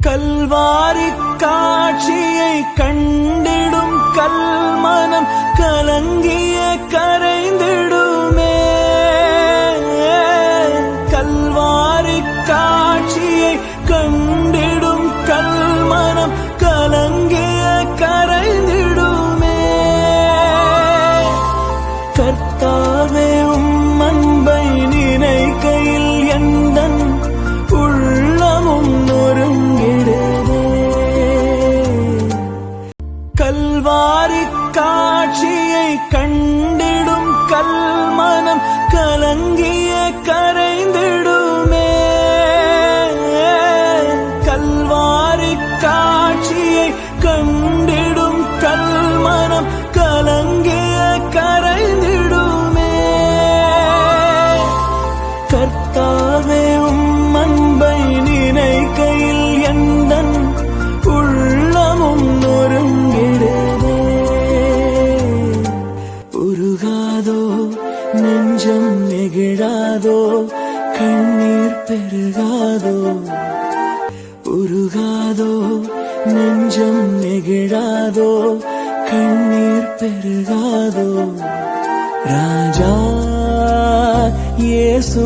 கல்வாரி காட்சியை கண்டிடும் கல்மனம் கலங்கிய கரைந்திடுமே. கல்வாரி காட்சியை கண்டிடும் கல்மனம் கலங்கிய கரைந்திடுமே. கர்த்தாவே உம் அன்பை நினைக்கையில் எந்தன் உள்ளமும் நொறுங்கிடுமே. கல்வாரி காட்சியை கண்டிடும் கல்மனம் கலங்கிய கரைந்திடுமே. கல்வாரி காட்சியை கண்டிடும் கல்மனம் கலங்கிய கரைந்திடுமே. கர்த்தாவே உம் அன்பை நினைக்கையில் எந்தன் உள்ளமும் நொறுங்கிடுமே. உருகாதோ நெஞ்சம் நெகிழாதோ கண்ணீர் பெருகாதோ. உருகாதோ நெஞ்சம் நெகிழாதோ கண்ணீர் பெருகாதோ. ராஜா இயேசு